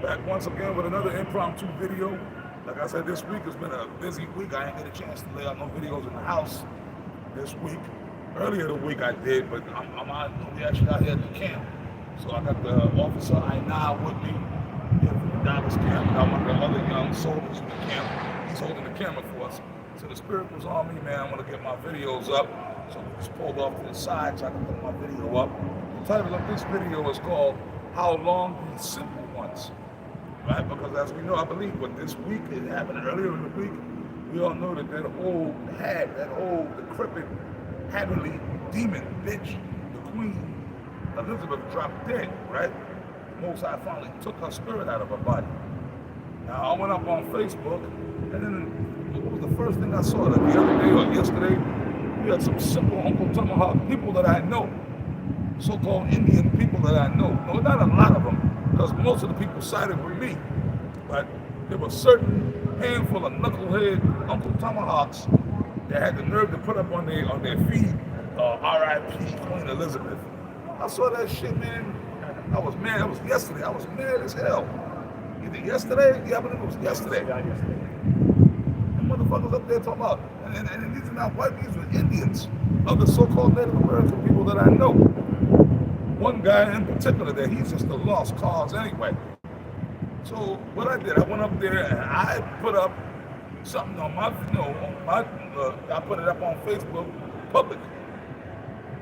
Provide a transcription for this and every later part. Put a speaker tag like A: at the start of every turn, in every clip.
A: Back once again with another impromptu video. Like I said, this week has been a busy week. I didn't get a chance to lay out no videos in the house this week. Earlier the week I did, but I'm out, we actually out here at the camp. So I got the officer I9 with me from the Dallas camp. Got one of the other young soldiers in the camp. He's holding the camera for us. So the spirit was on me, man. I want to get my videos up. So we just pulled off to the side so I can put my video up. The title of this video is called How Long These Simple Ones. Right? Because as we know, I believe what this week, it happened earlier in the week, we all know that old hag, that old decrepit, heavenly demon bitch, the Queen Elizabeth, dropped dead, right? The Most High finally took her spirit out of her body. Now I went up on Facebook, and then what was the first thing I saw? Like the other day or yesterday, we had some simple Uncle Tomahawk people that I know, so-called Indian people that I know. No, not a lot of them, because most of the people sided with me, but there was a certain handful of knucklehead Uncle Tomahawks that had the nerve to put up on their feet, R.I.P. Queen Elizabeth. I saw that shit, man. I was mad. It was yesterday. I was mad as hell. Either yesterday? Yeah, I believe it was yesterday.
B: Yeah, yesterday.
A: And motherfuckers up there talking about, and these are not white, these were Indians, other so-called Native American people that I know. One guy in particular that he's just a lost cause anyway. So what I did, I went up there and I put up something on my, I put it up on Facebook, public.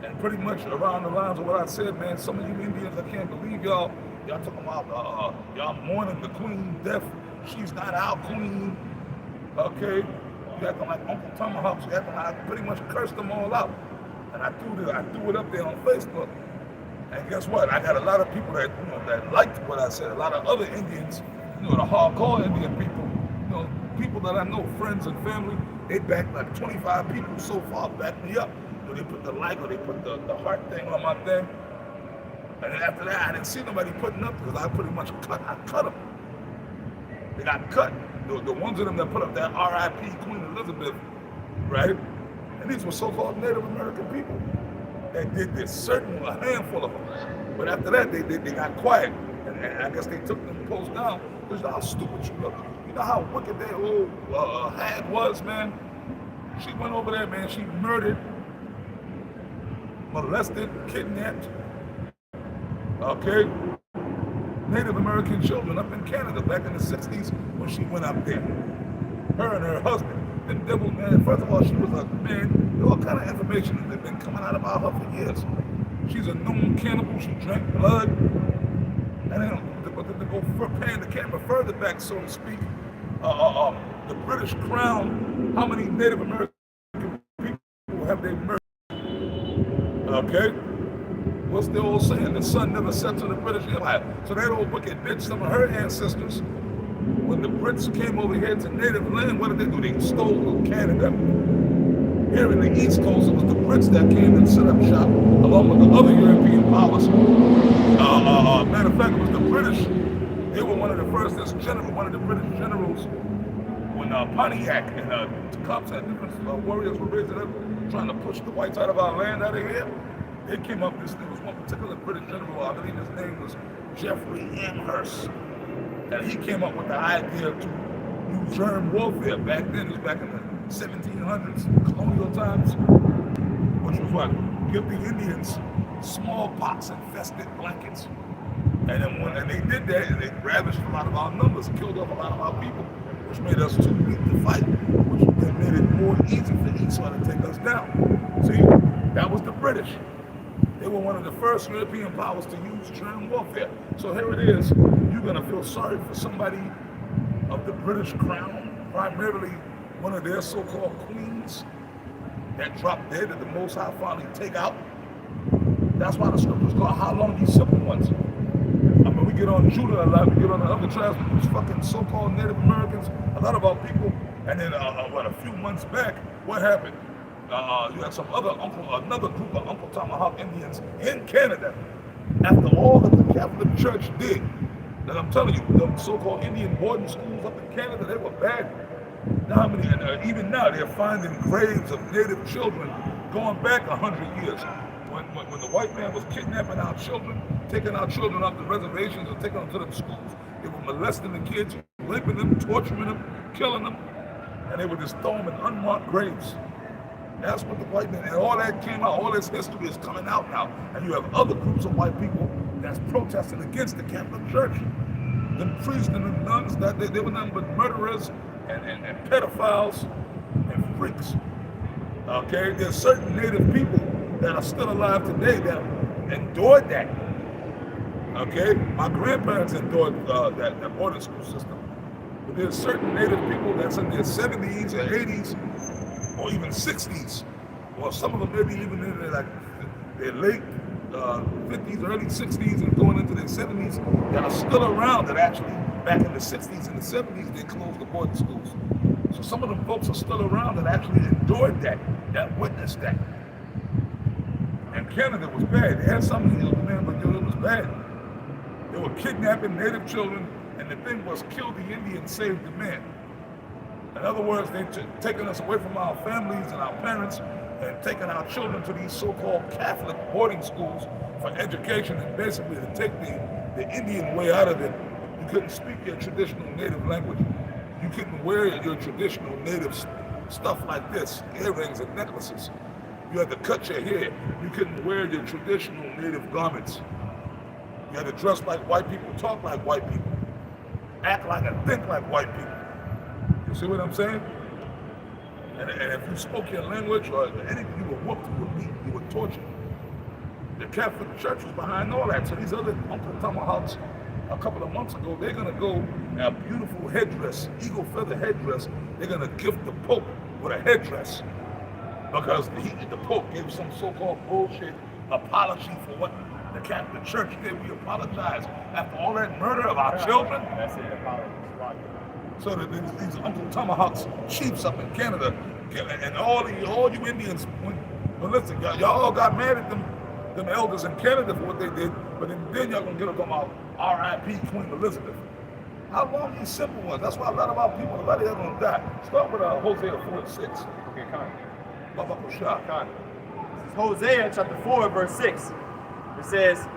A: And pretty much around the lines of what I said, man, some of you Indians, I can't believe y'all talking about, y'all mourning the Queen death. She's not our queen, okay? You acting like Uncle Tomahawks, you acting like I pretty much cursed them all out. And I threw it up there on Facebook. And guess what? I got a lot of people that, that liked what I said. A lot of other Indians, the hardcore Indian people, people that I know, friends and family, they backed like 25 people so far, backed me up. They put the like or they put the heart thing on my thing. And then after that, I didn't see nobody putting up because I pretty much cut them. They got cut. The ones of them that put up that R.I.P. Queen Elizabeth, right? And these were so-called Native American people that did this, certainly a handful of them. But after that, they got quiet. And I guess they took them posts down because you know how stupid you look. You know how wicked that old hag was, man? She went over there, man. She murdered, molested, kidnapped, okay, Native American children up in Canada back in the 60s when she went up there. Her and her husband. And devil, man, first of all, she was a, man, all kind of information that had been coming out about her for years. She's a known cannibal, she drank blood. And then to go pan the camera further back, so to speak, the British Crown, how many Native American people have they murdered? Okay? What's the old saying? The sun never sets on the British Empire. So that old wicked bitch, some of her ancestors, when the Brits came over here to native land, what did they do? They stole Canada. Here in the East Coast, it was the Brits that came and set up shop, along with the other European powers. Matter of fact, it was the British. They were one of the first, one of the British generals, when Pontiac and Tecumseh and different warriors were raising up, trying to push the whites out of our land out of here. They came up, there was one particular British general, I believe his name was Geoffrey Amherst. And he came up with the idea to use germ warfare back then. It was back in the 1700s, colonial times, which was what? Give the Indians smallpox infested blankets. And then when they did that, and they ravished a lot of our numbers, killed off a lot of our people, which made us too weak to fight, which made it more easy for Esau to take us down. See, that was the British. They were one of the first European powers to use germ warfare. So here it is. You're going to feel sorry for somebody of the British Crown, primarily one of their so-called queens that dropped dead that the Most High finally take out. That's why the scriptures call How Long These Simple Ones. I mean, we get on Judah a lot, we get on the other tribes, these fucking so-called Native Americans, a lot of our people. And then, a few months back, what happened? You had another group of Uncle Tomahawk Indians in Canada. After all that the Catholic Church did, that I'm telling you, the so-called Indian boarding schools up in Canada, they were bad. Now how many, and even now they're finding graves of Native children going back 100 years. When the white man was kidnapping our children, taking our children off the reservations and taking them to the schools, they were molesting the kids, raping them, torturing them, killing them, and they would just throw them in unmarked graves. That's what the white men, and all that came out, all this history is coming out now. And you have other groups of white people that's protesting against the Catholic Church. The priests and the nuns, that they were nothing but murderers and pedophiles and freaks. Okay, there's certain native people that are still alive today that endured that. Okay, my grandparents endured that boarding school system. But there's certain native people that's in their 70s or 80s or even 60s, or some of them maybe even in their late 50s, early 60s, and going into their 70s, that are still around. That actually, back in the 60s and the 70s, they closed the boarding schools. So some of them folks are still around that actually endured that witnessed that. And Canada was bad. They had some healed men, but it was bad. They were kidnapping native children, and the thing was, kill the Indian, save the men. In other words, they've taken us away from our families and our parents and taken our children to these so-called Catholic boarding schools for education, and basically to take the Indian way out of it. You couldn't speak your traditional native language. You couldn't wear your traditional native stuff like this, earrings and necklaces. You had to cut your hair. You couldn't wear your traditional native garments. You had to dress like white people, talk like white people, act like and think like white people. You see what I'm saying? And if you spoke your language or anything, you were whooped, you were beaten, you were tortured. The Catholic Church was behind all that. So these other Uncle Tomahawks, a couple of months ago, they're going to go in a beautiful headdress, eagle feather headdress. They're going to gift the Pope with a headdress because the Pope gave some so-called bullshit apology for what the Catholic Church did. We apologize after all that murder of our children.
B: That's it, apology.
A: So that these Uncle Tomahawks chiefs up in Canada, and all you Indians, but listen, y'all all got mad at them elders in Canada for what they did, but then y'all gonna get up about R.I.P. Queen Elizabeth. How long these simple ones? That's why a lot of our people, a lot of them gonna die. Start with Hosea 4:6.
B: Okay, Khan.
A: Baba Kushah.
B: Khan. This is Hosea chapter 4, verse 6. It says,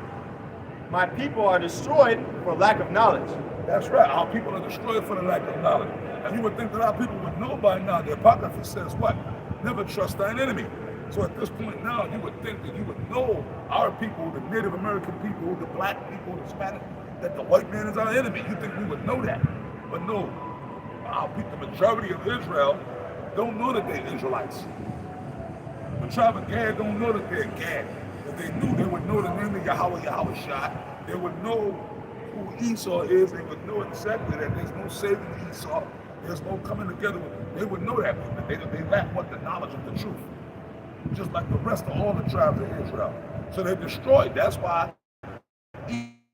B: "My people are destroyed for lack of knowledge."
A: That's right. Our people are destroyed for the lack of knowledge. And you would think that our people would know by now. The Apocrypha says what? Never trust thine enemy. So at this point now, you would think that you would know our people, the Native American people, the black people, the Spanish, that the white man is our enemy. You think we would know that. But no, our people, the majority of Israel, don't know that they're Israelites. The tribe of Gad don't know that they're Gad. If they knew, they would know the name of Yahweh Shai. They would know who Esau is. They would know exactly that there's no saving Esau. There's no coming together. They would know that. They lack what? The knowledge of the truth. Just like the rest of all the tribes of Israel. So they're destroyed. That's why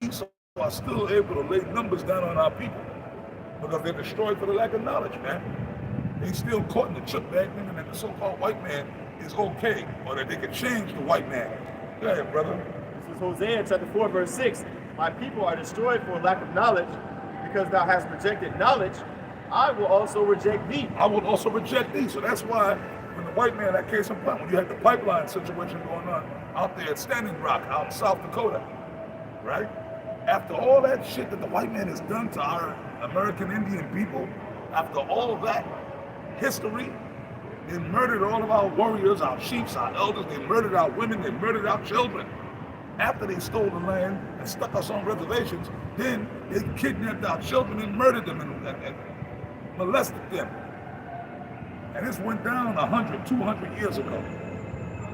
A: Esau are still able to lay numbers down on our people. Because they're destroyed for the lack of knowledge, man. They still caught in the chip bag thinking that the so-called white man is okay, or that they can change the white man. Go ahead, brother.
B: This is Hosea chapter 4, verse 6. "My people are destroyed for lack of knowledge, because thou hast rejected knowledge, I will also reject thee."
A: I will also reject thee. So that's why when the white man, that case in point, when you had the pipeline situation going on out there at Standing Rock, out in South Dakota, right? After all that shit that the white man has done to our American Indian people, after all that history, they murdered all of our warriors, our chiefs, our elders, they murdered our women, they murdered our children. After they stole the land and stuck us on reservations, then they kidnapped our children and murdered them and molested them. And this went down 100, 200 years ago.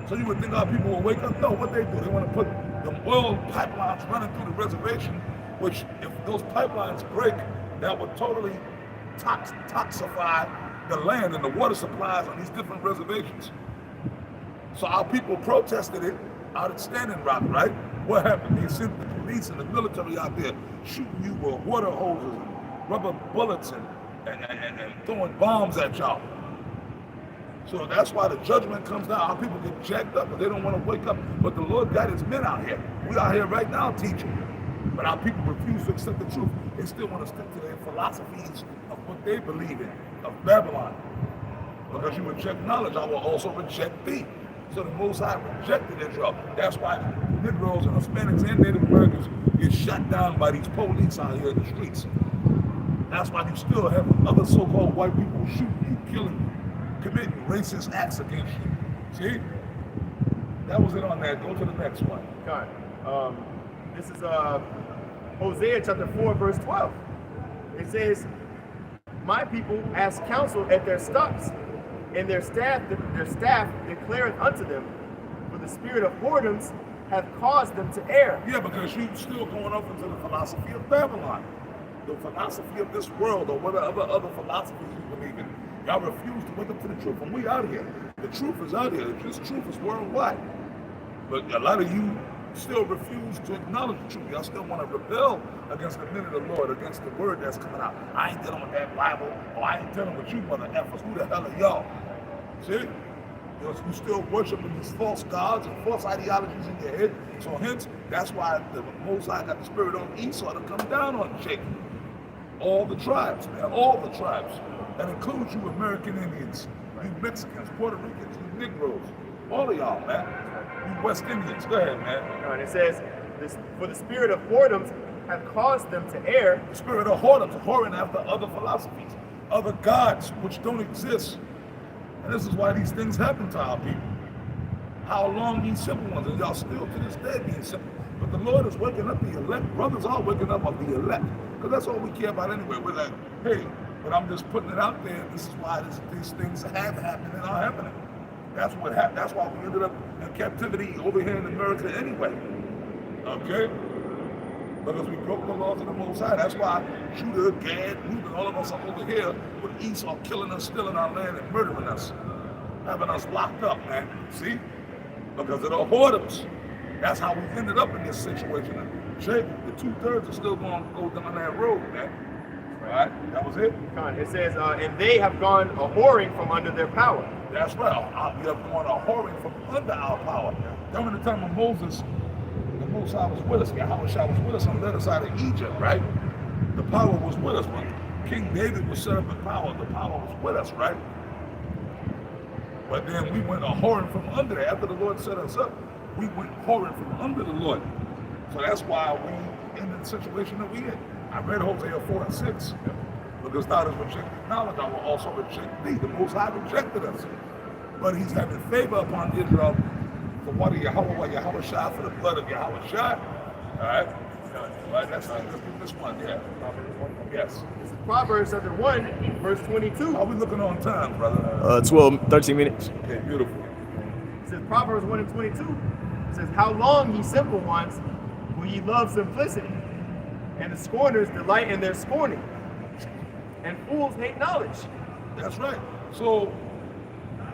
A: So you would think our people will wake up? No, what they do, they want to put the oil pipelines running through the reservation, which if those pipelines break, that would totally toxify the land and the water supplies on these different reservations. So our people protested it out at Standing Rock, right? What happened? They sent the police and the military out there shooting you with water hoses and rubber bullets and throwing bombs at y'all. So that's why the judgment comes down. Our people get jacked up, but they don't want to wake up. But the Lord got his men out here. We out here right now teaching. But our people refuse to accept the truth. They still want to stick to their philosophies of what they believe in, of Babylon. Because you reject knowledge, I will also reject thee. So the Most High rejected Israel. That's why Negroes and Hispanics and Native Americans get shot down by these police out here in the streets. That's why you still have other so-called white people shooting you, killing you, committing racist acts against you. See? That was it on that. Go to the next one.
B: God. This is Hosea chapter 4, verse 12. It says, my people ask counsel at their stocks, and their staff declareth unto them, for the spirit of whoredoms hath caused them to err.
A: Yeah, because you're still going off into the philosophy of Babylon. The philosophy of this world, or whatever other philosophies you believe in. Y'all refuse to wake up to the truth, and we out here. The truth is out here. This truth is worldwide. But a lot of you still refuse to acknowledge the truth. Y'all still want to rebel against the men of the Lord, against the word that's coming out. I ain't dealing with that Bible, or I ain't dealing with you, mother effers. Who the hell are y'all? See? You still worshiping these false gods and false ideologies in your head. So hence, that's why the Most High got the spirit on Esau to come down on Jacob. All the tribes, man, all the tribes. That includes you American Indians, you Mexicans, Puerto Ricans, you Negroes, all of y'all, man. You West Indians. Go ahead, man.
B: And it says, for the spirit of whoredoms hath caused them to err.
A: The spirit of whoredoms, whoring after other philosophies, other gods which don't exist. And this is why these things happen to our people. How long these simple ones, and y'all still to this day being simple. But the Lord is waking up the elect. Brothers are waking up of the elect. Because that's all we care about anyway. We're like, hey, but I'm just putting it out there. This is why these things have happened and are happening. That's what happened. That's why we ended up in captivity over here in America anyway. Okay? Because we broke the laws of the Most High. That's why Judah, Gad, Reuben, all of us are over here with Esau killing us, stealing our land, and murdering us. Having us locked up, man. See? Because of the whoredoms. That's how we ended up in this situation. And Jacob, the 2/3 are still going to go down that road, man. All right? That was it.
B: It says, and they have gone a whoring from under their power.
A: That's right. We have gone a whoring from under our power. During the time of Moses, the Most High was with us. Yahweh was with us on the other side of Egypt, right? The power was with us. When King David was set up in power, the power was with us, right? But then we went a whoring from under there. After the Lord set us up, we went whoring from under the Lord. So that's why we in the situation that we in. I read Hosea 4 and 6. Because thou hast rejected knowledge, I will also reject thee. The Most High rejected us. But he's having favor upon Israel for what of Yahweh Shai, for the blood of Yahweh Shai. All right? All right, let's do this one, yeah. Yes.
B: This is Proverbs chapter 1, verse 22.
A: How we looking on time, brother?
B: 13 minutes.
A: Okay, beautiful.
B: It says Proverbs 1 and 22. It says, how long, ye simple ones, will ye love simplicity? And the scorners delight in their scorning. And fools hate knowledge.
A: That's right. So,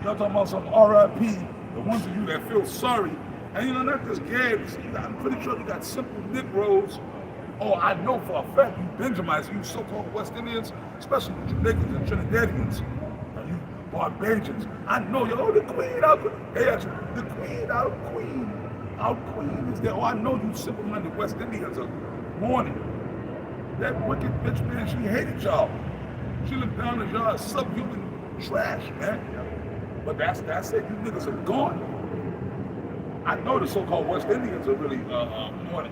A: y'all talking about some R.I.P., the ones of you that feel sorry. And you know, not just gags. I'm pretty sure you got simple Negroes. Oh, I know for a fact you Benjamites, you so-called West Indians, especially the Jamaicans and Trinidadians, and you Barbadians. I know you. Oh, the Queen out. Hey, the Queen out. Our Queen is there. Oh, I know you simple-minded West Indians are mourning. That wicked bitch, man, she hated y'all. She looked down at y'all as subhuman trash, man. But that's it. You niggas are gone. I know the so-called West Indians are really mourning.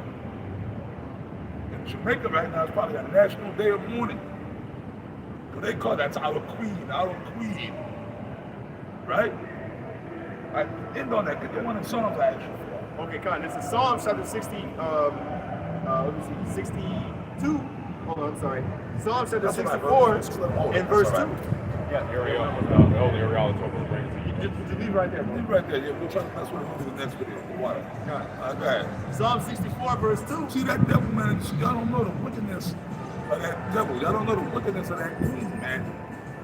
A: In Jamaica right now, it's probably a national day of mourning. Because they call that's our queen. Right? Right, end on that. Get the one in Psalms I asked you for.
B: Okay, Con, this is Psalms chapter 60, let me see, 62. Hold on, I'm sorry. Psalms chapter 64 and verse 2.
C: Yeah, Ariel, the old Ariel is over the brain.
B: Just leave right there, bro.
A: Leave right there. Yeah, we'll try to mess with it in the next video. Water. Okay.
B: Psalm 64 verse 2.
A: See that devil, man, y'all don't know the wickedness of that devil. Y'all don't know the wickedness of that queen, man.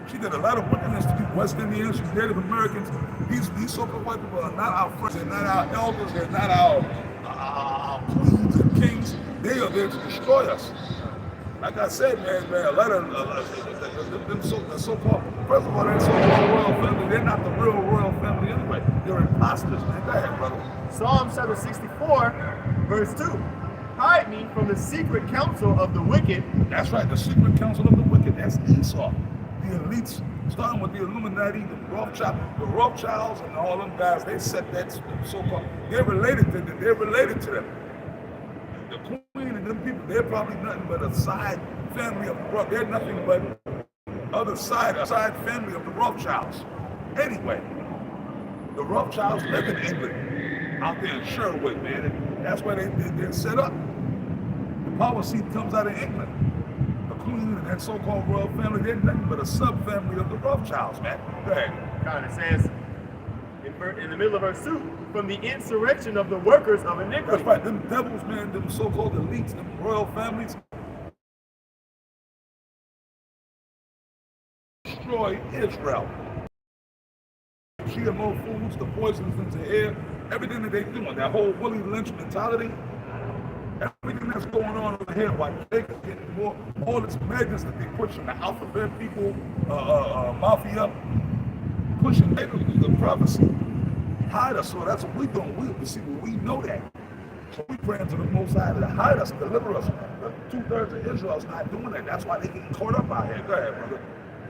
A: She did a lot of wickedness to you West Indians, you Native Americans. These so-called white people are not our friends. They're not our elders. They're not our queens and kings. They are there to destroy us. Like I said, man, a lot of them so-called, first of all, that so-called royal family, they're not the real royal family anyway. They're imposters, man. Go ahead, brother.
B: Psalm chapter 64, verse 2. Hide me from the secret counsel of the wicked.
A: That's right, the secret counsel of the wicked. That's Esau. the elites, starting with the Illuminati, the Rothschilds and all them guys, they set that so-called, they're related to them. The queen and them people, they're probably nothing but a side family of the Rothschilds. They're nothing but a side family of the Rothschilds. Anyway, the Rothschilds live in England, out there in Sherwood, man. And that's where they're set up. The power seat comes out of England. The queen and that so-called royal family, they're nothing but a sub-family of the Rothschilds, man. Go ahead.
B: God, it says in the middle of verse 2, from the insurrection of the workers of iniquity.
A: That's right, them devils, man, them so-called elites, them royal families, destroy Israel. GMO foods, the poisons into air, everything that they're doing, that whole Willie Lynch mentality, everything that's going on over here, while Jacob's getting more, all this madness that they're pushing, the alphabet people, mafia, pushing the prophecy, hide us. So that's what we're doing. We know that. So we praying to the Most High to hide us, deliver us. But 2/3 of Israel's not doing that. That's why they getting caught up out here. Go ahead, brother.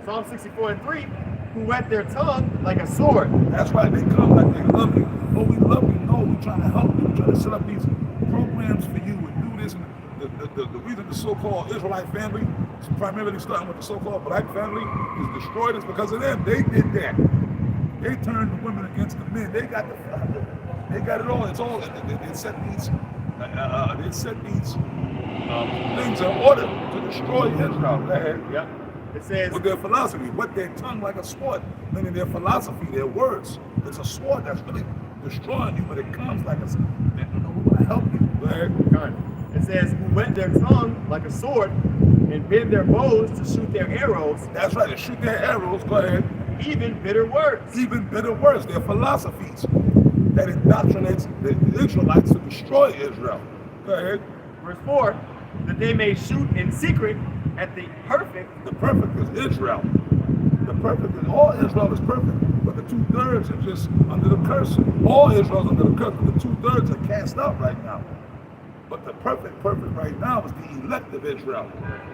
B: Psalm 64:3, who whet their tongue like a sword.
A: That's why they come like they love you. Oh, we love you. No, we're trying to help you. We're trying to set up these programs for you and do this. And the reason the so-called Israelite family, primarily starting with the so-called black family, is destroyed is because of them. They did that. They turned the women against the men. They got it all. It's all. They set these things in order to destroy Israel. Go ahead.
B: Yep. It says
A: with their philosophy, with their tongue like a sword, meaning their philosophy, their words. It's a sword that's really destroying you, but it comes like we want to help you. Go ahead.
B: It says, who whet their tongue like a sword and bend their bows to shoot their arrows.
A: That's right, to shoot their arrows. Go ahead.
B: Even bitter words.
A: Even bitter words. Their philosophies that indoctrinates the Israelites to destroy Israel. Go ahead.
B: Verse 4, that they may shoot in secret at the perfect.
A: The perfect is Israel. The perfect is, all Israel is perfect, but the 2/3 are just under the curse. All Israel's under the curse, but the 2/3 are cast out right now. But the perfect right now is the elect of Israel.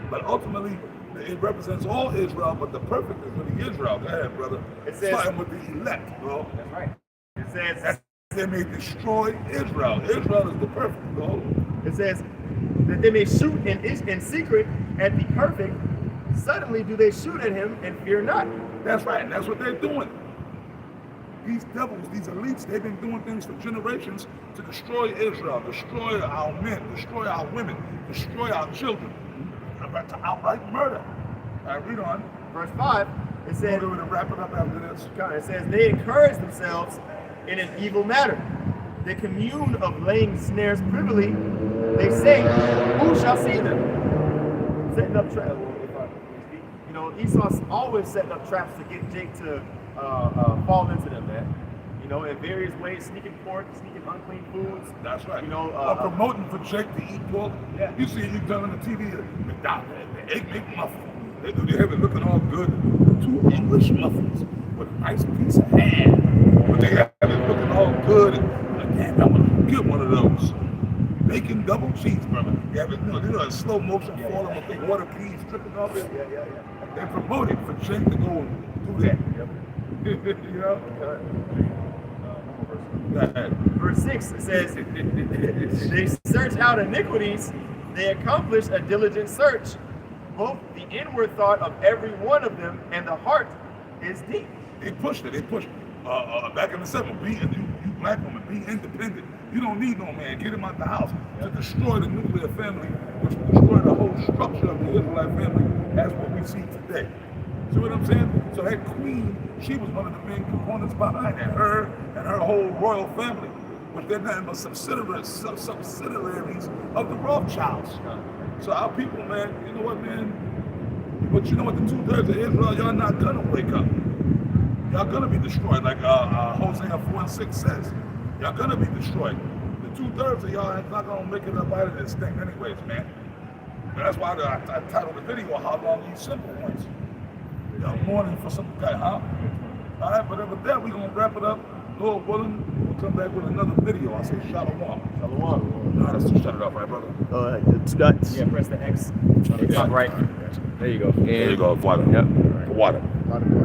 A: But ultimately, it represents all Israel, but the perfect is really Israel. Go ahead, brother.
B: It says,
A: starting with the elect, bro.
B: That's right. It says
A: that they may destroy Israel. Israel is the perfect, bro.
B: It says that they may shoot in secret at the perfect. Suddenly do they shoot at him and fear not.
A: That's right, and that's what they're doing. These devils, these elites, they've been doing things for generations to destroy Israel, destroy our men, destroy our women, destroy our children, to outright murder. All right, read on.
B: Verse 5, it says,
A: we're going to wrap it up after this.
B: It says, they encourage themselves in an evil matter. They commune of laying snares privily. They say, who shall see them? Setting up traps. You know, Esau's always setting up traps to get Jake to fall into them, man. You know, in various ways, sneaking pork, sneaking unclean foods.
A: That's right.
B: You know,
A: promoting for Jake to eat pork.
B: Yeah.
A: You see, you done on the TV, the egg muffin. They have it looking all good. 2 English muffins with a nice piece of ham. But they have it looking all good. And damn, I want to get one of those. Bacon double cheeseburger. You have it, you know, in slow motion falling with the water peas dripping off it.
B: Yeah.
A: They promote it for Jake to go and do that. Yep. You know?
B: Verse 6, it says, they search out iniquities, they accomplish a diligent search. Both the inward thought of every one of them and the heart is deep.
A: They pushed it. Back in the 70s, you black women, be independent. You don't need no man. Get him out the house. To destroy the nuclear family, which will destroy the whole structure of the Israelite family as what we see today. See what I'm saying? So that queen, she was one of the main components behind it. Her and her whole royal family, which they're nothing but subsidiaries of the Rothschilds. So our people, man, you know what, man? But you know what, the 2/3 of Israel, y'all not gonna wake up. Y'all gonna be destroyed, like Hosea 4:6 says. Y'all gonna be destroyed. The 2/3 of y'all is not gonna make it up out of this thing anyways, man. And that's why I titled the video, How Long These Simple Ones. Y'all mourning for some guy, huh? All right, but with that, we're gonna wrap it up. Lord willing, we'll come back with another video. I say shalom.
B: Shalom.
A: All right, let's just shut it off, right, brother?
B: The 2 dots. Yeah, press the X. Top right. There you go.
A: There you go, Father.
B: Yep.
A: water.
B: A lot of